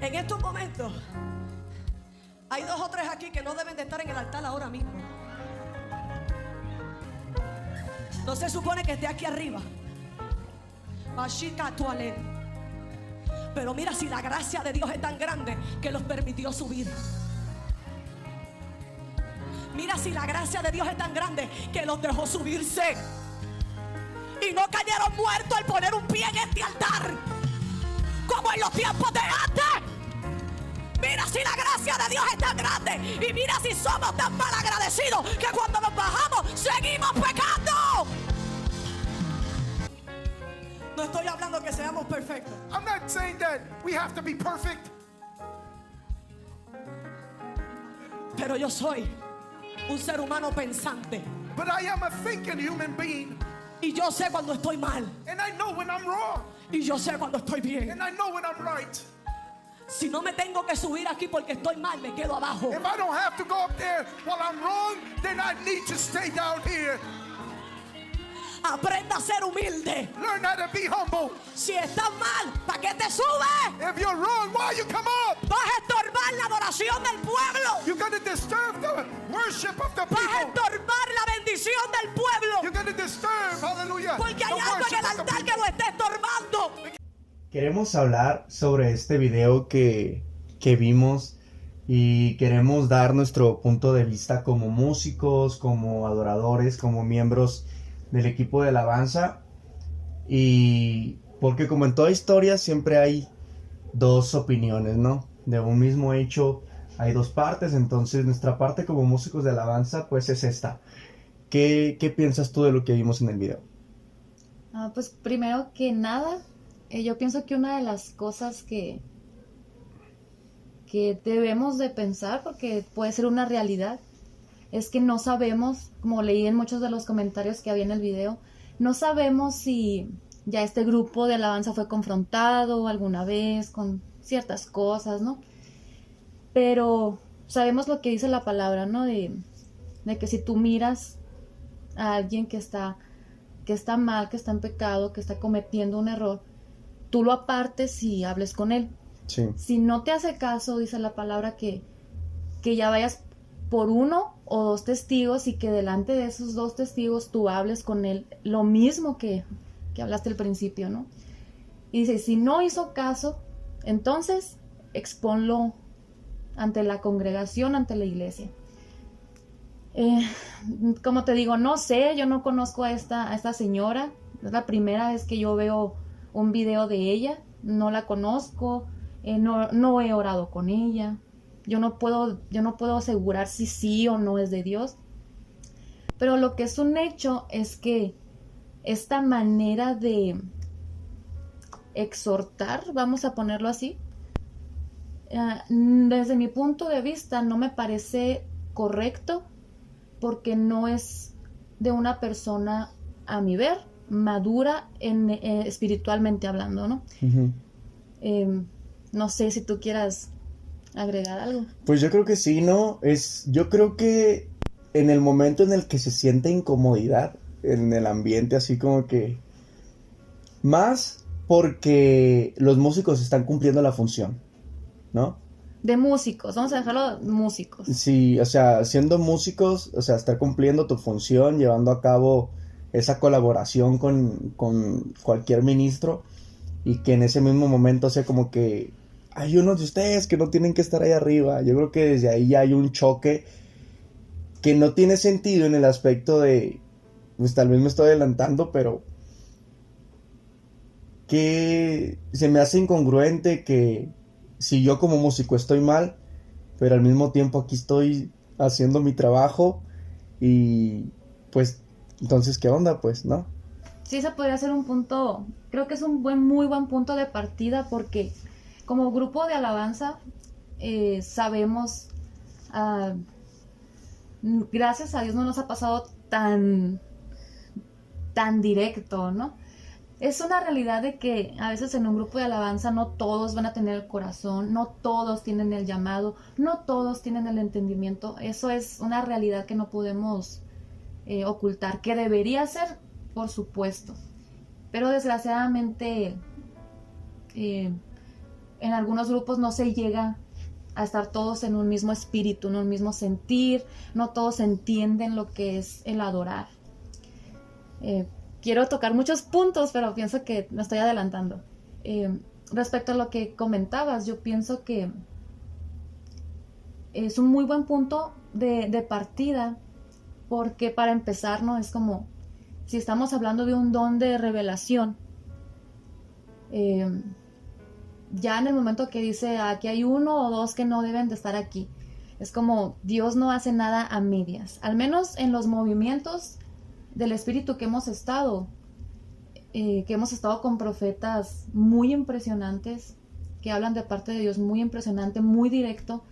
En estos momentos hay 2 o 3 aquí que no deben de estar en el altar ahora mismo. No se supone que esté aquí arriba. Pero mira, si la gracia de Dios es tan grande que los permitió subir. Mira, si la gracia de Dios es tan grande que los dejó subirse y no cayeron muertos al poner un pie en este altar, como en los tiempos de antes. Mira, si la gracia de Dios es tan grande, y mira si somos tan mal agradecidos que cuando nos bajamos seguimos pecando. No estoy hablando que seamos perfectos. I'm not saying that we have to be perfect. Pero yo soy un ser humano pensante. But I am a thinking human being. Y yo sé cuando estoy mal. And I know when I'm wrong. Y yo sé cuando estoy bien. And I know when I'm right. Si no me tengo que subir aquí porque estoy mal, me quedo abajo. If I don't have to go up there while I'm wrong, then I need to stay down here. Aprenda a ser humilde. Learn how to be humble. Si estás mal, ¿para qué te subes? If you're wrong, why you come up? Vas a estorbar la adoración del pueblo. You're going to disturb the worship of the Vas a people. estorbar la bendición del pueblo. You're going to disturb, hallelujah, Porque hay the algo en worship el of the altar que people. lo está estorbando. Queremos hablar sobre este video que vimos y queremos dar nuestro punto de vista como músicos, como adoradores, como miembros del equipo de alabanza. Y porque como en toda historia siempre hay 2 opiniones, ¿no? De un mismo hecho hay 2 partes, entonces nuestra parte como músicos de alabanza pues es esta. ¿Qué piensas tú de lo que vimos en el video? Pues primero que nada, yo pienso que una de las cosas que debemos de pensar, porque puede ser una realidad, es que no sabemos, como leí en muchos de los comentarios que había en el video, no sabemos si ya este grupo de alabanza fue confrontado alguna vez con ciertas cosas, ¿no? Pero sabemos lo que dice la palabra, ¿no? De que si tú miras a alguien que está mal, que está en pecado, que está cometiendo un error, tú lo apartes y hables con él. Sí. Si no te hace caso, dice la palabra, que ya vayas por 1 o 2 testigos y que delante de esos 2 testigos tú hables con él lo mismo que hablaste al principio, ¿no? Y dice, si no hizo caso, entonces expónlo ante la congregación, ante la iglesia. Como te digo, no sé, yo no conozco a esta señora, es la primera vez que yo veo un video de ella, no la conozco, no he orado con ella, yo no puedo asegurar si sí o no es de Dios, pero lo que es un hecho es que esta manera de exhortar, vamos a ponerlo así, desde mi punto de vista no me parece correcto, porque no es de una persona, a mi ver, madura espiritualmente hablando, ¿no? Uh-huh. No sé si tú quieras agregar algo. Pues yo creo que sí, ¿no? Yo creo que en el momento en el que se siente incomodidad en el ambiente, así como que más porque los músicos están cumpliendo la función, ¿no? De músicos, vamos a dejarlo músicos. Sí, o sea, siendo músicos, o sea, estar cumpliendo tu función, llevando a cabo esa colaboración con cualquier ministro, y que en ese mismo momento sea como que hay unos de ustedes que no tienen que estar ahí arriba. Yo creo que desde ahí ya hay un choque que no tiene sentido en el aspecto de, pues tal vez me estoy adelantando, pero que se me hace incongruente que si yo como músico estoy mal, pero al mismo tiempo aquí estoy haciendo mi trabajo, y pues entonces ¿qué onda? Pues, ¿no? Sí, ese podría ser un punto, creo que es un muy buen punto de partida, porque como grupo de alabanza sabemos, gracias a Dios no nos ha pasado tan directo, ¿no? Es una realidad de que a veces en un grupo de alabanza no todos van a tener el corazón, no todos tienen el llamado, no todos tienen el entendimiento. Eso es una realidad que no podemos ocultar, que debería ser, por supuesto. Pero desgraciadamente en algunos grupos no se llega a estar todos en un mismo espíritu, en un mismo sentir, no todos entienden lo que es el adorar. Quiero tocar muchos puntos, pero pienso que me estoy adelantando. Respecto a lo que comentabas, yo pienso que es un muy buen punto de partida, porque para empezar, ¿no? Es como, si estamos hablando de un don de revelación, ya en el momento que dice, aquí hay uno o dos que no deben de estar aquí, es como, Dios no hace nada a medias, al menos en los movimientos del espíritu que hemos estado con profetas muy impresionantes, que hablan de parte de Dios muy impresionante, muy directo,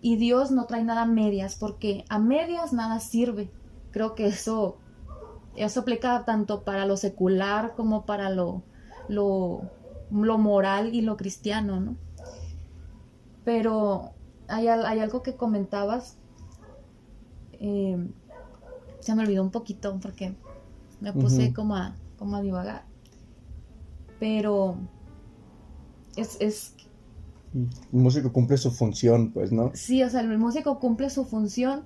y Dios no trae nada a medias, porque a medias nada sirve. Creo que eso aplica tanto para lo secular como para lo moral y lo cristiano, ¿no? Pero hay algo que comentabas, se me olvidó un poquito porque me puse como a divagar, pero es El músico cumple su función, pues, ¿no? sí, o sea, el músico cumple su función,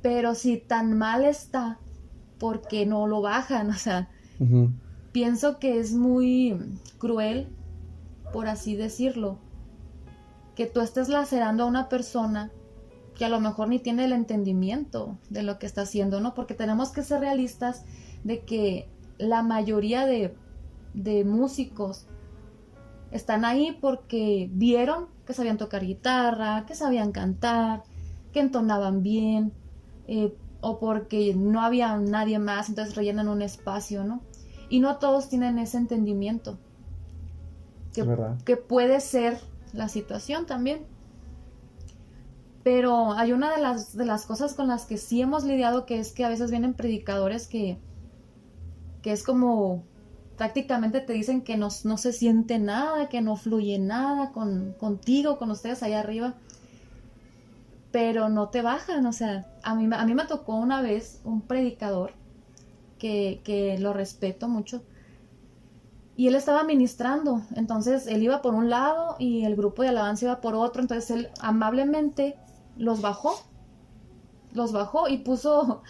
pero si tan mal está, porque no lo bajan, o sea, pienso que es muy cruel, por así decirlo, que tú estés lacerando a una persona que a lo mejor ni tiene el entendimiento de lo que está haciendo, ¿no? Porque tenemos que ser realistas de que la mayoría de músicos están ahí porque vieron que sabían tocar guitarra, que sabían cantar, que entonaban bien, o porque no había nadie más, entonces rellenan un espacio, ¿no? Y no todos tienen ese entendimiento, que puede ser la situación también. Pero hay una de las cosas con las que sí hemos lidiado, que es que a veces vienen predicadores que es como prácticamente te dicen que no se siente nada, que no fluye nada contigo, con ustedes allá arriba, pero no te bajan. O sea, a mí me tocó una vez un predicador que lo respeto mucho, y él estaba ministrando, entonces él iba por un lado y el grupo de alabanza iba por otro, entonces él amablemente los bajó y puso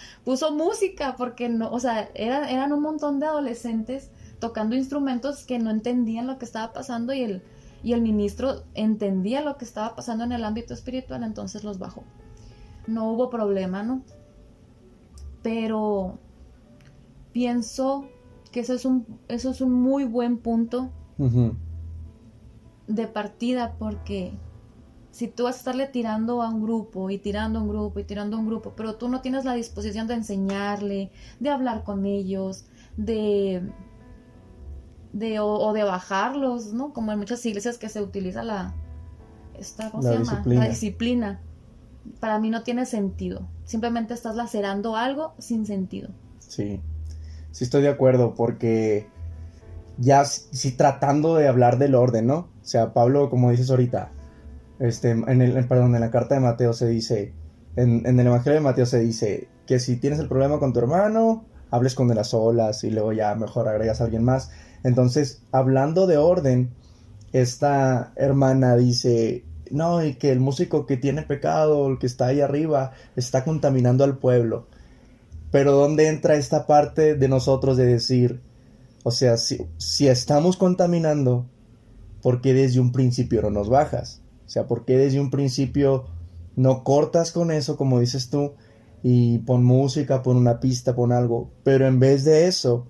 música, porque no, o sea, eran un montón de adolescentes tocando instrumentos que no entendían lo que estaba pasando, y el ministro entendía lo que estaba pasando en el ámbito espiritual, entonces los bajó. No hubo problema, ¿no? Pero pienso que eso es un muy buen punto de partida, porque si tú vas a estarle tirando a un grupo y tirando a un grupo y tirando a un grupo, pero tú no tienes la disposición de enseñarle, de hablar con ellos, de bajarlos, ¿no? Como en muchas iglesias que se utiliza la disciplina. Para mí no tiene sentido. Simplemente estás lacerando algo sin sentido. Sí estoy de acuerdo, porque ya sí tratando de hablar del orden, ¿no? O sea, Pablo, como dices ahorita, en la carta de Mateo se dice, en el Evangelio de Mateo se dice que si tienes el problema con tu hermano, hables con él a solas y luego ya mejor agregas a alguien más. Entonces, hablando de orden, esta hermana dice, no, y que el músico que tiene pecado, el que está ahí arriba, está contaminando al pueblo. Pero ¿dónde entra esta parte de nosotros de decir, o sea, si estamos contaminando, ¿por qué desde un principio no nos bajas? O sea, ¿por qué desde un principio no cortas con eso, como dices tú, y pon música, pon una pista, pon algo? Pero en vez de eso,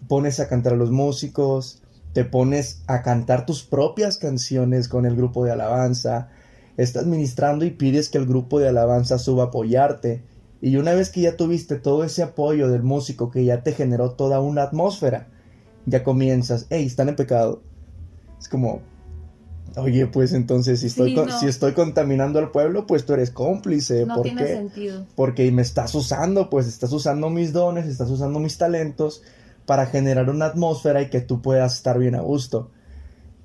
pones a cantar a los músicos, te pones a cantar tus propias canciones con el grupo de alabanza, estás ministrando y pides que el grupo de alabanza suba a apoyarte. Y una vez que ya tuviste todo ese apoyo del músico, que ya te generó toda una atmósfera, ya comienzas, hey, están en pecado. Es como, oye, pues entonces si estoy contaminando al pueblo, pues tú eres cómplice. No ¿Por tiene qué? sentido. Porque me estás usando, pues estás usando mis dones, estás usando mis talentos para generar una atmósfera y que tú puedas estar bien a gusto.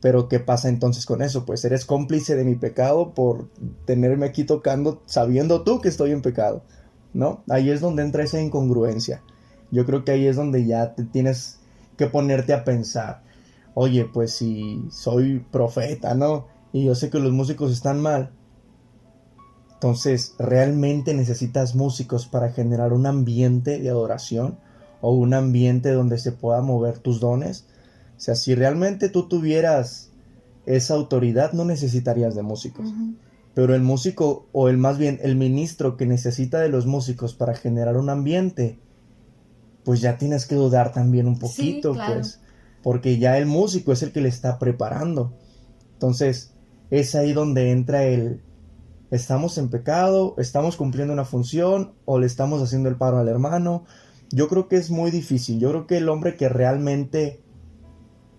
Pero ¿qué pasa entonces con eso? Pues eres cómplice de mi pecado por tenerme aquí tocando sabiendo tú que estoy en pecado, ¿no? Ahí es donde entra esa incongruencia. Yo creo que ahí es donde ya te tienes que ponerte a pensar. oye, pues si soy profeta, ¿no? Y yo sé que los músicos están mal. Entonces, ¿realmente necesitas músicos para generar un ambiente de adoración o un ambiente donde se pueda mover tus dones? O sea, si realmente tú tuvieras esa autoridad, no necesitarías de músicos. Ujú. Pero el músico, o el más bien el ministro que necesita de los músicos para generar un ambiente, pues ya tienes que dudar también un Sí, poquito, claro. pues, porque ya el músico es el que le está preparando. Entonces, es ahí donde entra ¿estamos en pecado? ¿Estamos cumpliendo una función? ¿O le estamos haciendo el paro al hermano? Yo creo que es muy difícil. Yo creo que el hombre que realmente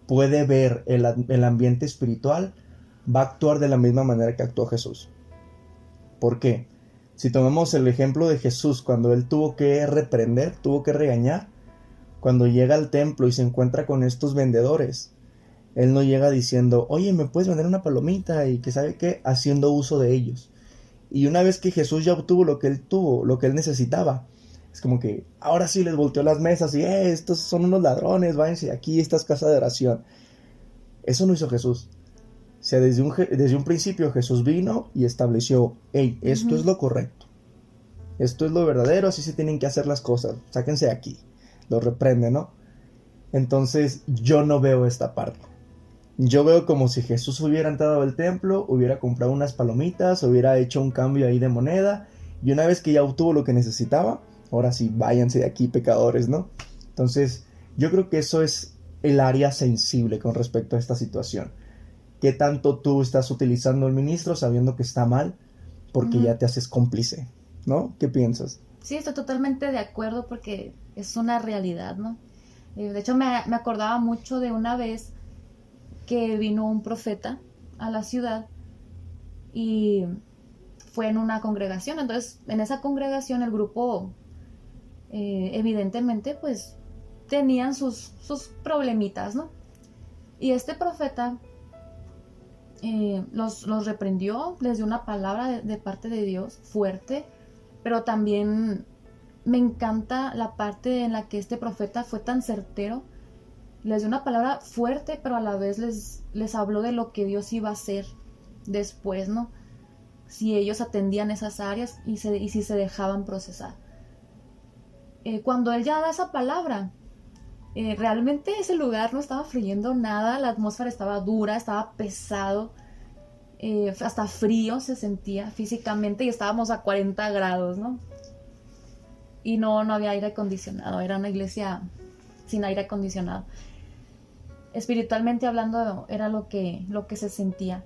puede ver el ambiente espiritual va a actuar de la misma manera que actuó Jesús. ¿Por qué? Si tomamos el ejemplo de Jesús, cuando él tuvo que reprender, tuvo que regañar, cuando llega al templo y se encuentra con estos vendedores, él no llega diciendo, oye, ¿me puedes vender una palomita? Y que sabe qué, haciendo uso de ellos. Y una vez que Jesús ya obtuvo lo que él tuvo, lo que él necesitaba, es como que ahora sí les volteó las mesas y estos son unos ladrones, váyanse aquí, esta es casa de oración. Eso no hizo Jesús. O sea, desde un principio Jesús vino y estableció, hey, esto es lo correcto, esto es lo verdadero, así se tienen que hacer las cosas, sáquense de aquí, lo reprende, ¿no? Entonces yo no veo esta parte. Yo veo como si Jesús hubiera entrado al templo, hubiera comprado unas palomitas, hubiera hecho un cambio ahí de moneda, y una vez que ya obtuvo lo que necesitaba, ahora sí, váyanse de aquí, pecadores, ¿no? Entonces, yo creo que eso es el área sensible con respecto a esta situación. ¿Qué tanto tú estás utilizando el ministro sabiendo que está mal? Porque ya te haces cómplice, ¿no? ¿Qué piensas? Sí, estoy totalmente de acuerdo porque es una realidad, ¿no? De hecho, me acordaba mucho de una vez que vino un profeta a la ciudad y fue en una congregación. Entonces, en esa congregación el grupo evidentemente pues tenían sus problemitas, ¿no? Y este profeta los reprendió, les dio una palabra de parte de Dios fuerte, pero también me encanta la parte en la que este profeta fue tan certero. Les dio una palabra fuerte, pero a la vez les habló de lo que Dios iba a hacer después, ¿no? Si ellos atendían esas áreas y si se dejaban procesar. Cuando él ya da esa palabra, realmente ese lugar no estaba fluyendo nada, la atmósfera estaba dura, estaba pesado, hasta frío se sentía físicamente y estábamos a 40 grados, ¿no? Y no había aire acondicionado, era una iglesia sin aire acondicionado. Espiritualmente hablando era lo que se sentía.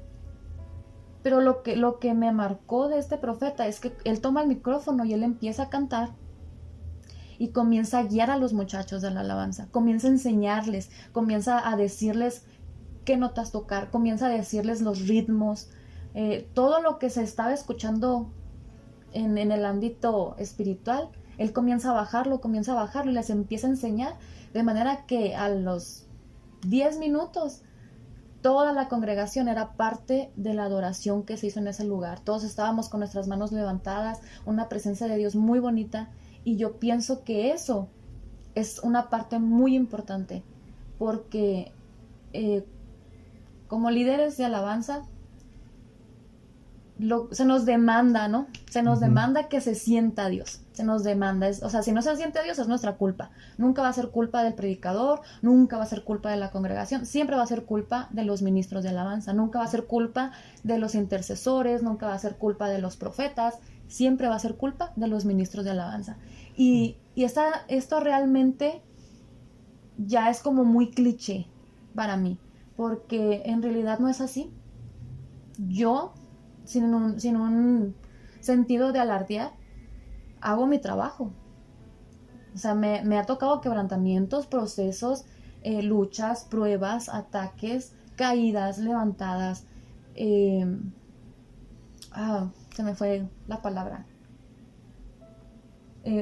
Pero lo que me marcó de este profeta es que él toma el micrófono y él empieza a cantar y comienza a guiar a los muchachos de la alabanza, comienza a enseñarles, comienza a decirles qué notas tocar, comienza a decirles los ritmos, todo lo que se estaba escuchando en el ámbito espiritual, él comienza a bajarlo y les empieza a enseñar, de manera que a los 10 minutos toda la congregación era parte de la adoración que se hizo en ese lugar. Todos estábamos con nuestras manos levantadas, una presencia de Dios muy bonita, y yo pienso que eso es una parte muy importante, porque como líderes de alabanza se nos demanda, ¿no? Se nos demanda que se sienta Dios, se nos demanda, o sea, si no se siente Dios es nuestra culpa. Nunca va a ser culpa del predicador, nunca va a ser culpa de la congregación, siempre va a ser culpa de los ministros de alabanza, nunca va a ser culpa de los intercesores, nunca va a ser culpa de los profetas, siempre va a ser culpa de los ministros de alabanza. Y esto realmente ya es como muy cliché para mí, porque en realidad no es así. Yo, sin un sentido de alardear, hago mi trabajo. O sea, me ha tocado quebrantamientos, procesos, luchas, pruebas, ataques, caídas, levantadas. Se me fue la palabra.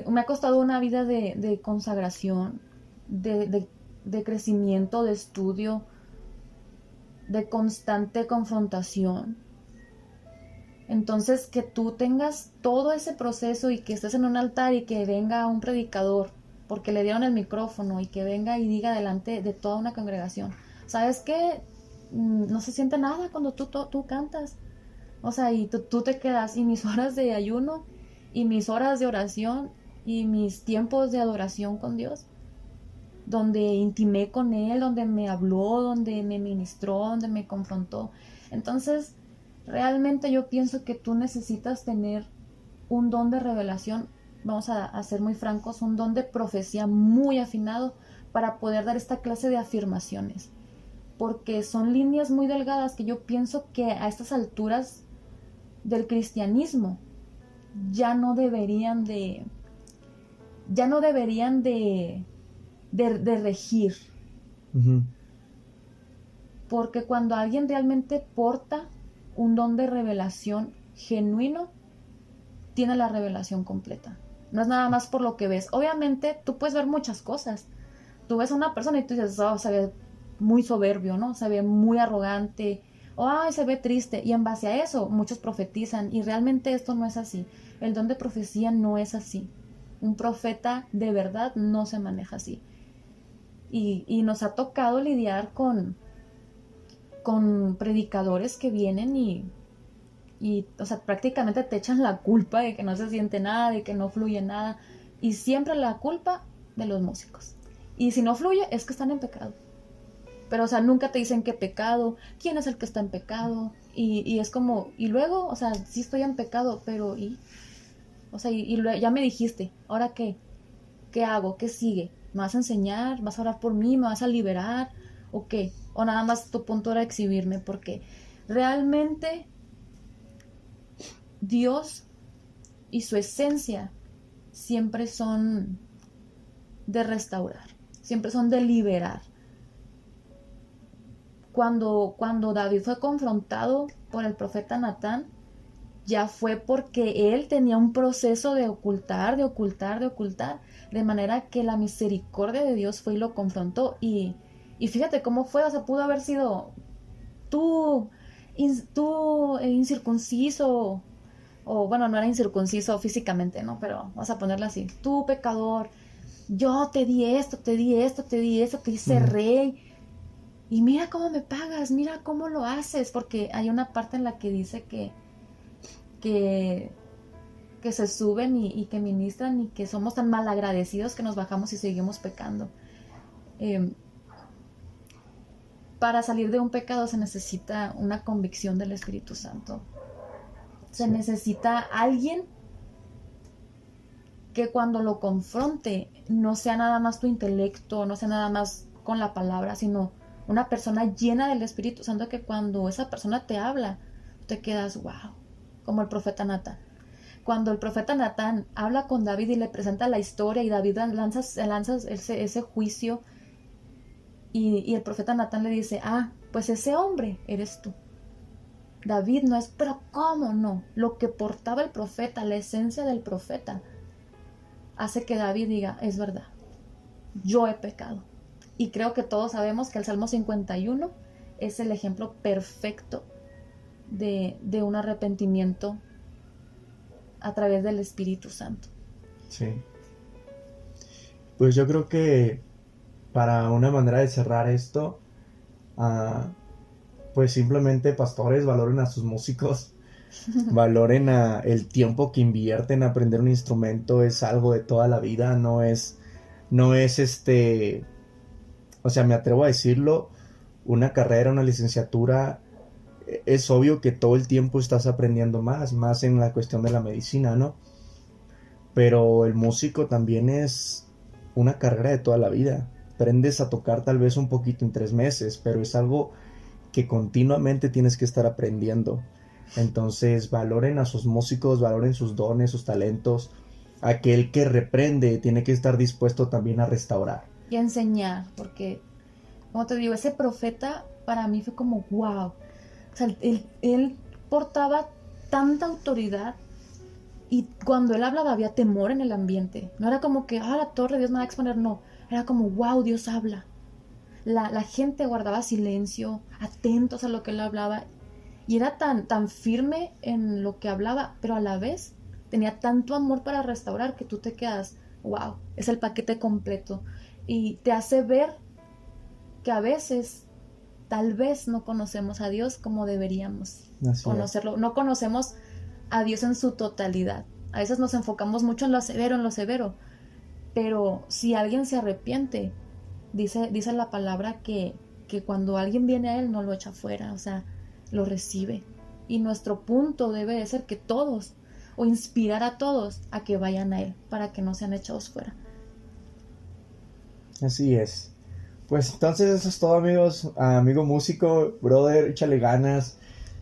Me ha costado una vida de consagración, de crecimiento, de estudio, de constante confrontación. Entonces, que tú tengas todo ese proceso y que estés en un altar y que venga un predicador porque le dieron el micrófono y que venga y diga delante de toda una congregación, ¿sabes qué? No se siente nada cuando tú cantas. O sea, y tú te quedas, y mis horas de ayuno, y mis horas de oración, y mis tiempos de adoración con Dios, donde intimé con Él, donde me habló, donde me ministró, donde me confrontó. Entonces, realmente yo pienso que tú necesitas tener un don de revelación, vamos a ser muy francos, un don de profecía muy afinado para poder dar esta clase de afirmaciones. Porque son líneas muy delgadas que yo pienso que a estas alturas del cristianismo ya no deberían de regir. Ujú. Porque cuando alguien realmente porta un don de revelación genuino, tiene la revelación completa. No es nada más por lo que ves. Obviamente tú puedes ver muchas cosas. Tú ves a una persona y tú dices, oh, se ve muy soberbio, ¿no? Se ve muy arrogante, o ay, se ve triste. Y en base a eso muchos profetizan, y realmente esto no es así. El don de profecía no es así. Un profeta de verdad no se maneja así. Y nos ha tocado lidiar con predicadores que vienen y, o sea, prácticamente te echan la culpa de que no se siente nada, de que no fluye nada. Y siempre la culpa de los músicos. Y si no fluye, es que están en pecado. Pero, o sea, nunca te dicen qué pecado, quién es el que está en pecado. Y es como, y luego, o sea, sí estoy en pecado, pero o sea, ya me dijiste, ¿ahora qué? ¿Qué hago? ¿Qué sigue? ¿Me vas a enseñar? ¿Vas a orar por mí? ¿Me vas a liberar? ¿O qué? O nada más tu punto era exhibirme, porque realmente Dios y su esencia siempre son de restaurar, siempre son de liberar. Cuando David fue confrontado por el profeta Natán, ya fue porque él tenía un proceso de ocultar, de manera que la misericordia de Dios fue y lo confrontó. Y fíjate cómo fue, o sea, pudo haber sido tú incircunciso, o bueno, no era incircunciso físicamente, ¿no? Pero vamos a ponerlo así, tú pecador, yo te di esto, te hice rey, y mira cómo me pagas, mira cómo lo haces, porque hay una parte en la que dice que se suben y que ministran, y que somos tan malagradecidos que nos bajamos y seguimos pecando. Para salir de un pecado se necesita una convicción del Espíritu Santo. Se necesita alguien que cuando lo confronte no sea nada más tu intelecto, no sea nada más con la palabra, sino una persona llena del Espíritu Santo, que cuando esa persona te habla, te quedas wow, como el profeta Natán. Cuando el profeta Natán habla con David y le presenta la historia, y David lanza ese juicio, y el profeta Natán le dice, pues ese hombre eres tú. David no es, pero ¿cómo no? Lo que portaba el profeta, la esencia del profeta, hace que David diga, es verdad, yo he pecado. Y creo que todos sabemos que el Salmo 51 es el ejemplo perfecto de un arrepentimiento a través del Espíritu Santo. Sí. Pues yo creo que para una manera de cerrar esto, pues simplemente, pastores, valoren a sus músicos, valoren el tiempo que invierten a aprender un instrumento. Es algo de toda la vida, no es o sea, me atrevo a decirlo, una carrera, una licenciatura, es obvio que todo el tiempo estás aprendiendo más en la cuestión de la medicina, ¿no? Pero el músico también es una carrera de toda la vida. Aprendes a tocar tal vez un poquito en 3 meses, pero es algo que continuamente tienes que estar aprendiendo. Entonces, valoren a sus músicos, valoren sus dones, sus talentos. Aquel que reprende tiene que estar dispuesto también a restaurar. Y a enseñar, porque, como te digo, ese profeta para mí fue como wow. O sea, él portaba tanta autoridad, y cuando él hablaba había temor en el ambiente. No era como que, la torre, Dios me va a exponer, no. Era como, wow, Dios habla. La gente guardaba silencio, atentos a lo que él hablaba. Y era tan firme en lo que hablaba, pero a la vez tenía tanto amor para restaurar, que tú te quedas, wow, es el paquete completo. Y te hace ver que a veces tal vez no conocemos a Dios como deberíamos Así conocerlo. No conocemos a Dios en su totalidad. A veces nos enfocamos mucho en lo severo, pero si alguien se arrepiente, dice la palabra que cuando alguien viene a Él no lo echa fuera, o sea, lo recibe. Y nuestro punto debe de ser que todos, o inspirar a todos a que vayan a Él, para que no sean echados fuera. Así es. Pues entonces eso es todo, amigos. Amigo músico, brother, échale ganas.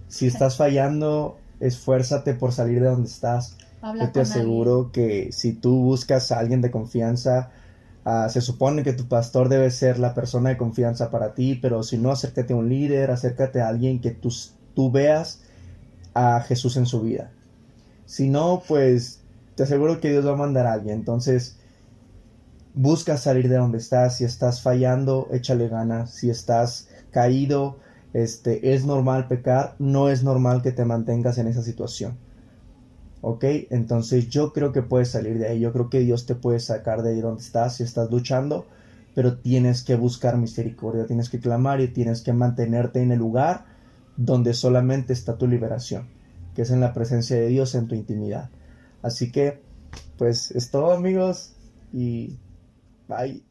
Si estás fallando, esfuérzate por salir de donde estás. Habla Yo te con aseguro que si tú buscas a alguien de confianza, se supone que tu pastor debe ser la persona de confianza para ti, pero si no, acércate a un líder, acércate a alguien que tú veas a Jesús en su vida. Si no, pues te aseguro que Dios va a mandar a alguien. Entonces, busca salir de donde estás. Si estás fallando, échale ganas. Si estás caído, es normal pecar. No es normal que te mantengas en esa situación. ¿Ok? Entonces yo creo que puedes salir de ahí. Yo creo que Dios te puede sacar de ahí donde estás si estás luchando. Pero tienes que buscar misericordia. Tienes que clamar y tienes que mantenerte en el lugar donde solamente está tu liberación, que es en la presencia de Dios, en tu intimidad. Así que, pues es todo, amigos. Y bye.